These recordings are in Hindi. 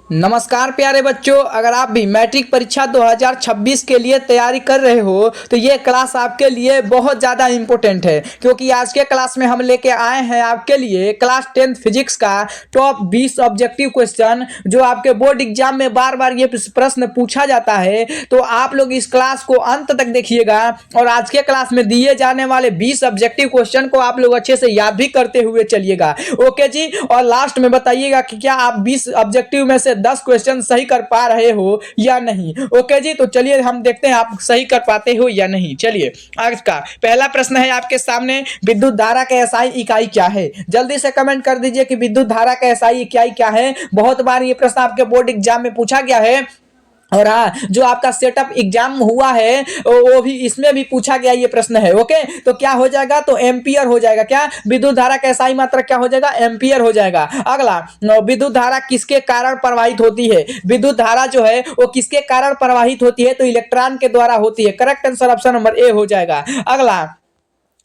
नमस्कार प्यारे बच्चों, अगर आप भी मैट्रिक परीक्षा 2026 के लिए तैयारी कर रहे हो तो ये क्लास आपके लिए बहुत ज़्यादा इम्पोर्टेंट है, क्योंकि आज के क्लास में हम लेके आए हैं आपके लिए क्लास 10th फिजिक्स का टॉप 20 ऑब्जेक्टिव क्वेश्चन, जो आपके बोर्ड एग्जाम में बार बार ये प्रश्न पूछा जाता है। तो आप लोग इस क्लास को अंत तक देखिएगा और आज के क्लास में दिए जाने वाले 20 ऑब्जेक्टिव क्वेश्चन को आप लोग अच्छे से याद भी करते हुए चलिएगा। ओके जी, और लास्ट में बताइएगा कि क्या आप 20 ऑब्जेक्टिव में से 10 क्वेश्चन सही कर पा रहे हो या नहीं। ओके जी, तो चलिए हम देखते हैं आप सही कर पाते हो या नहीं। चलिए, आज का पहला प्रश्न है आपके सामने, विद्युत धारा का एसआई इकाई क्या है। जल्दी से कमेंट कर दीजिए कि विद्युत धारा का एसआई इकाई क्या है। बहुत बार ये प्रश्न आपके बोर्ड एग्जाम में पूछा गया है और हाँ, जो आपका सेटअप एग्जाम हुआ है वो भी इसमें भी पूछा गया ये प्रश्न है। ओके, तो क्या हो जाएगा, तो एम्पियर हो जाएगा। क्या विद्युत धारा का एसआई मात्रक क्या हो जाएगा, एम्पियर हो जाएगा। अगला, विद्युत धारा किसके कारण प्रवाहित होती है। विद्युत धारा जो है वो किसके कारण प्रवाहित होती है, तो इलेक्ट्रॉन के द्वारा होती है। Correct answer option number A हो जाएगा।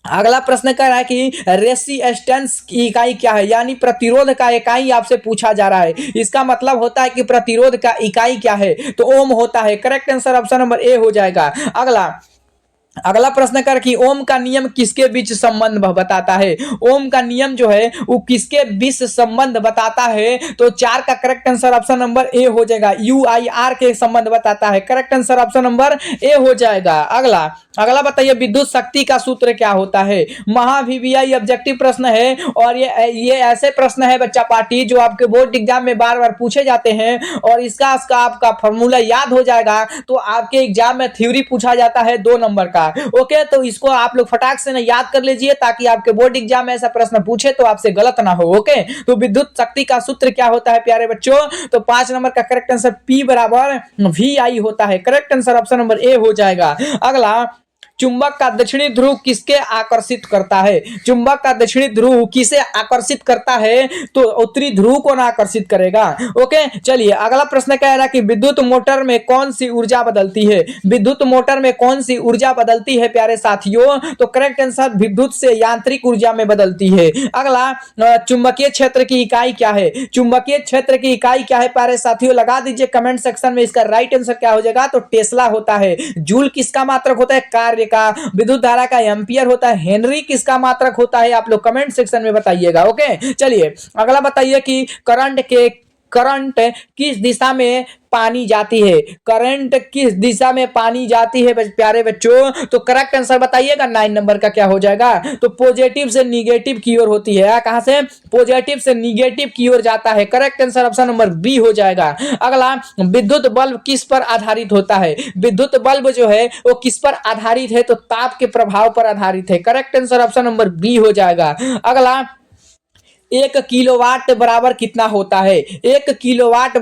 अगला प्रश्न कह रहा है कि रेसिस्टेंस की इकाई क्या है, यानी प्रतिरोध का इकाई आपसे पूछा जा रहा है। इसका मतलब होता है कि प्रतिरोध का इकाई क्या है, तो ओम होता है। Correct answer option number A हो जाएगा। अगला प्रश्न कर कि ओम का नियम किसके बीच संबंध बताता है। ओम का नियम जो है वो किसके बीच संबंध बताता है, तो 4 का correct answer option number A हो जाएगा। UIR के संबंध बताता है। Correct answer option number A हो जाएगा। अगला बताइए, विद्युत शक्ति का सूत्र क्या होता है। महावीवीआई ऑब्जेक्टिव प्रश्न है और ये ऐसे प्रश्न है बच्चा पार्टी जो आपके बोर्ड एग्जाम में बार बार पूछे जाते हैं और इसका आपका फॉर्मूला याद हो जाएगा तो आपके एग्जाम में थ्योरी पूछा जाता है 2 नंबर का। ओके, तो इसको आप लोग फटाक से ना याद कर लीजिए ताकि आपके बोर्ड एग्जाम में ऐसा प्रश्न पूछे तो आपसे गलत ना हो। ओके, तो विद्युत शक्ति का सूत्र क्या होता है प्यारे बच्चों, तो 5 नंबर का करेक्ट आंसर P बराबर VI होता है। Correct answer option number A हो जाएगा। अगला, चुंबक का दक्षिणी ध्रुव किसके आकर्षित करता है। चुंबक का दक्षिणी ध्रुव किसे आकर्षित करता है, तो उत्तरी ध्रुव को ना आकर्षित करेगा। ओके, चलिए अगला प्रश्न कह रहा है कि विद्युत मोटर में कौन सी ऊर्जा बदलती है। विद्युत मोटर में कौन सी ऊर्जा बदलती है प्यारे साथियों, तो करेक्ट आंसर विद्युत से यांत्रिक ऊर्जा में बदलती है। अगला, चुंबकीय क्षेत्र की इकाई क्या है। चुंबकीय क्षेत्र की इकाई क्या है प्यारे साथियों, लगा दीजिए कमेंट सेक्शन में। इसका राइट आंसर क्या हो जाएगा, तो टेस्ला होता है। जूल किसका मात्रक होता है, कार्य का। विद्युत धारा का एम्पियर होता है। हेनरी किसका मात्रक होता है, आप लोग कमेंट सेक्शन में बताइएगा। ओके, चलिए अगला बताइए कि करंट किस दिशा में पानी जाती है। करंट किस दिशा में पानी जाती है प्यारे बच्चों, तो करेक्ट आंसर बताइएगा। 9 नंबर का क्या हो जाएगा, तो पॉजिटिव से निगेटिव की ओर होती है। कहां से, पॉजिटिव से निगेटिव की ओर जाता है। Correct answer option number B हो जाएगा। अगला, विद्युत बल्ब किस पर आधारित होता है। विद्युत बल्ब जो है वो किस पर आधारित है, तो ताप के प्रभाव पर आधारित है। Correct answer option number B हो जाएगा। अगला, 1 किलोवाट बराबर कितना होता है। 1 किलोवाट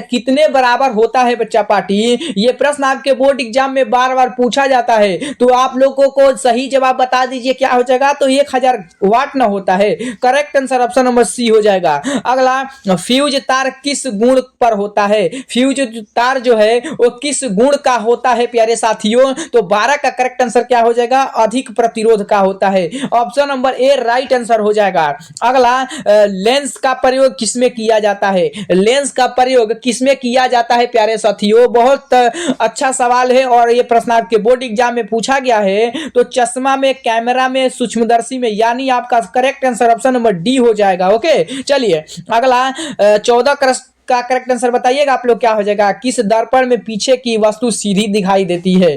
कितने बराबर होता है बच्चा पार्टी, ये प्रश्न आपके बोर्ड एग्जाम में बार बार पूछा जाता है। तो आप लोगों को सही जवाब बता दीजिए क्या हो जाएगा, तो 1000 वाट ना होता है। Correct answer option number C हो जाएगा। अगला, फ्यूज तार किस गुण पर होता है। फ्यूज तार जो है वो किस गुण का होता है प्यारे साथियों, तो 12 का करेक्ट आंसर क्या हो जाएगा, अधिक प्रतिरोध का होता है। Option number A right answer हो जाएगा। अगला, लेंस का प्रयोग किसमें किया जाता है। लेंस का प्रयोग किसमें किया जाता है प्यारे साथियों, बहुत अच्छा सवाल है और ये प्रश्न आपके बोर्ड एग्जाम में पूछा गया है। तो चश्मा में, कैमरा में, सूक्ष्मदर्शी में, यानी आपका correct answer option number D हो जाएगा। ओके, चलिए अगला, 14 का करेक्ट आंसर बताइएगा आप लोग क्या हो जाएगा। किस दर्पण में पीछे की वस्तु सीधी दिखाई देती है।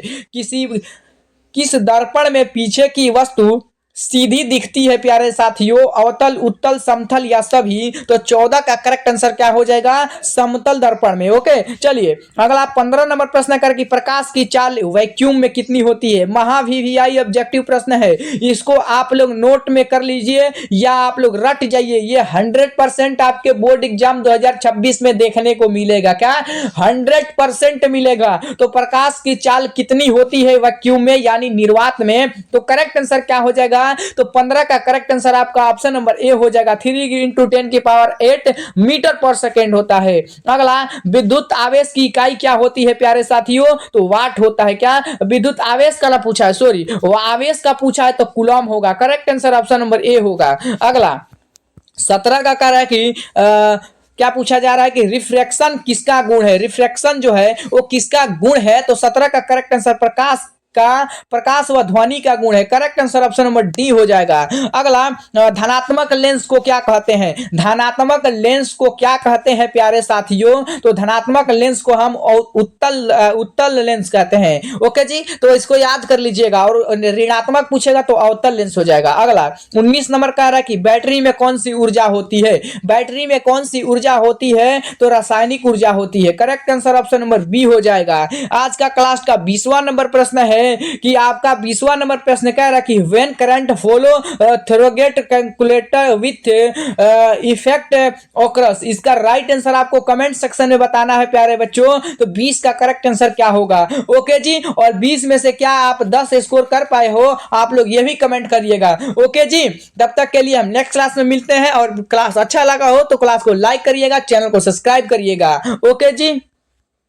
किस दर्पण में पीछे की वस्तु सीधी दिखती है प्यारे साथियों, अवतल, उत्तल, समतल या सभी, तो 14 का करेक्ट आंसर क्या हो जाएगा, समतल दर्पण में। ओके, चलिए अगला 15 नंबर प्रश्न कर कि प्रकाश की चाल वैक्यूम में कितनी होती है। महावीवीआई ऑब्जेक्टिव प्रश्न है, इसको आप लोग नोट में कर लीजिए या आप लोग रट जाइए। ये 100% आपके बोर्ड एग्जाम 2026 में देखने को मिलेगा। क्या 100% मिलेगा। तो प्रकाश की चाल कितनी होती है वैक्यूम में, यानी निर्वात में, तो करेक्ट आंसर क्या हो जाएगा, तो 15 का करेक्ट आंसर आपका ऑप्शन नंबर ए हो जाएगा। 3 × 10⁸ मीटर पर सेकेंड होता है। अगला, विद्युत आवेश की इकाई क्या होती है प्यारे साथियों, तो वाट होता है। क्या विद्युत आवेश का पूछा है, सॉरी वो आवेश का पूछा है तो कूलम होगा। Correct answer option number A होगा। अगला 17 का कह रहा है कि क्या पूछा जा रहा है कि रिफ्रैक्शन किसका गुण है, रिफ्रैक्शन जो है वो किसका गुण है। तो 17 का करेक्ट आंसर प्रकाश व ध्वनि का गुण है। Correct answer option number D हो जाएगा। अगला, धनात्मक लेंस को क्या कहते हैं, धनात्मक लेंस को क्या कहते हैं प्यारे साथियों। तो धनात्मक लेंस को हम उत्तल लेंस कहते हैं। ओके जी, तो इसको याद कर लीजिएगा। और ऋणात्मक पूछेगा तो अवतल लेंस हो जाएगा। अगला 19 नंबर कह रहा है कि बैटरी में कौन सी ऊर्जा होती है, बैटरी में कौन सी ऊर्जा होती है। तो रासायनिक ऊर्जा होती है। Correct answer option number B हो जाएगा। आज का क्लास का 20वां नंबर प्रश्न है कि आपका 20वां नंबर प्रश्न कह रहा है कि when current follow through gate calculator with effect occurs. इसका राइट आंसर आपको कमेंट सेक्शन में बताना है प्यारे बच्चों। तो 20 का करेक्ट आंसर क्या होगा। ओके जी, और 20 में से क्या आप 10 स्कोर कर पाए हो, आप लोग ये भी कमेंट करिएगा। ओके जी, तब तक के लिए हम नेक्स्ट क्लास में मिलते हैं। और क्लास अच्छा लगा हो तो क्लास को लाइक करिएगा, चैनल को सब्सक्राइब करिएगा। ओके जी।